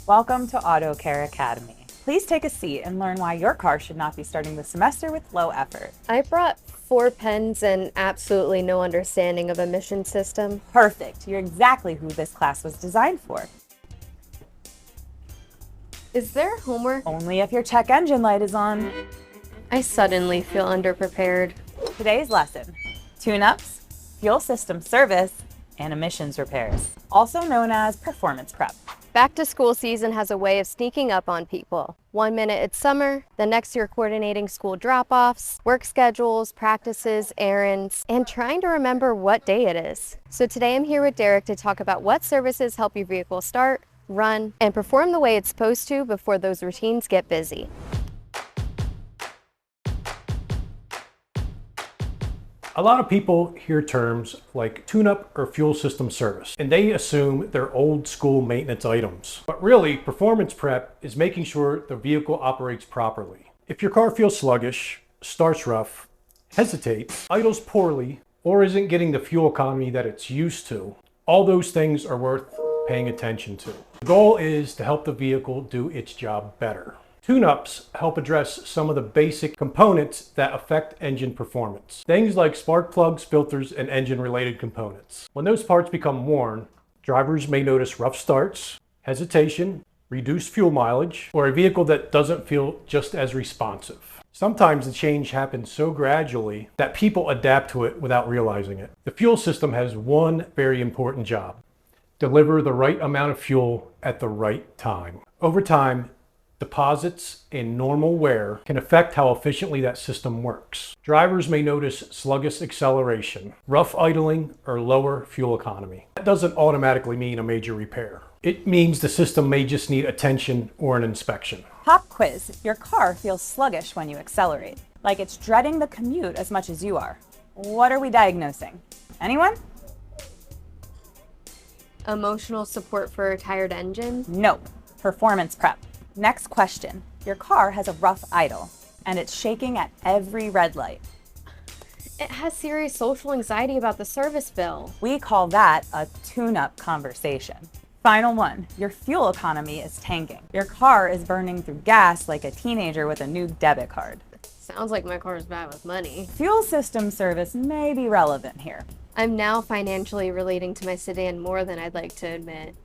Welcome to Auto Care Academy. Please take a seat and learn why your car should not be starting the semester with low effort. I brought 4 pens and absolutely no understanding of emission system. Perfect. You're exactly who this class was designed for. Is there homework? Only if your check engine light is on. I suddenly feel underprepared. Today's lesson: tune-ups, fuel system service, and emissions repairs, also known as performance prep. Back to school season has a way of sneaking up on people. 1 minute it's summer, the next you're coordinating school drop-offs, work schedules, practices, errands, and trying to remember what day it is. So today I'm here with Derek to talk about what services help your vehicle start, run, and perform the way it's supposed to before those routines get busy. A lot of people hear terms like tune-up or fuel system service, and they assume they're old school maintenance items. But really, performance prep is making sure the vehicle operates properly. If your car feels sluggish, starts rough, hesitates, idles poorly, or isn't getting the fuel economy that it's used to, all those things are worth paying attention to. The goal is to help the vehicle do its job better. Tune-ups help address some of the basic components that affect engine performance. Things like spark plugs, filters, and engine-related components. When those parts become worn, drivers may notice rough starts, hesitation, reduced fuel mileage, or a vehicle that doesn't feel just as responsive. Sometimes the change happens so gradually that people adapt to it without realizing it. The fuel system has one very important job: deliver the right amount of fuel at the right time. Over time, deposits and normal wear can affect how efficiently that system works. Drivers may notice sluggish acceleration, rough idling, or lower fuel economy. That doesn't automatically mean a major repair. It means the system may just need attention or an inspection. Pop quiz: your car feels sluggish when you accelerate, like it's dreading the commute as much as you are. What are we diagnosing? Anyone? Emotional support for a tired engine? Nope. Performance prep. Next question: your car has a rough idle and it's shaking at every red light. It has serious social anxiety about the service bill. We call that a tune-up conversation. Final one: your fuel economy is tanking. Your car is burning through gas like a teenager with a new debit card. Sounds like my car's bad with money. Fuel system service may be relevant here. I'm now financially relating to my sedan more than I'd like to admit.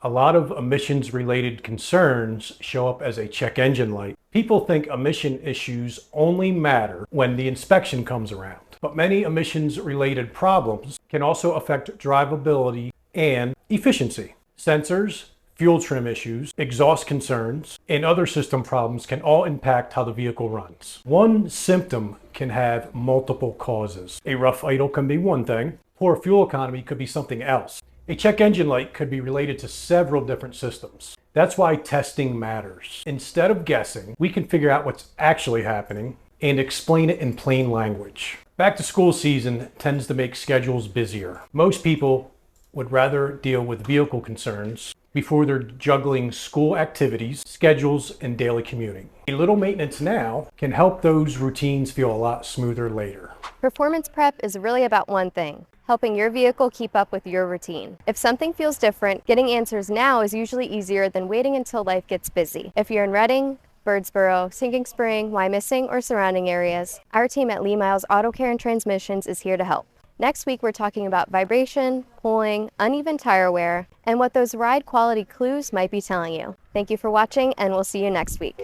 A lot of emissions-related concerns show up as a check engine light. People think emission issues only matter when the inspection comes around, but many emissions-related problems can also affect drivability and efficiency. Sensors, fuel trim issues, exhaust concerns, and other system problems can all impact how the vehicle runs. One symptom can have multiple causes. A rough idle can be one thing. Poor fuel economy could be something else. A check engine light could be related to several different systems. That's why testing matters. Instead of guessing, we can figure out what's actually happening and explain it in plain language. Back to school season tends to make schedules busier. Most people would rather deal with vehicle concerns before they're juggling school activities, schedules, and daily commuting. A little maintenance now can help those routines feel a lot smoother later. Performance prep is really about one thing: helping your vehicle keep up with your routine. If something feels different, getting answers now is usually easier than waiting until life gets busy. If you're in Reading, Birdsboro, Sinking Spring, Wyomissing, or surrounding areas, our team at Myles Auto Care and Transmissions is here to help. Next week, we're talking about vibration, pulling, uneven tire wear, and what those ride quality clues might be telling you. Thank you for watching, and we'll see you next week.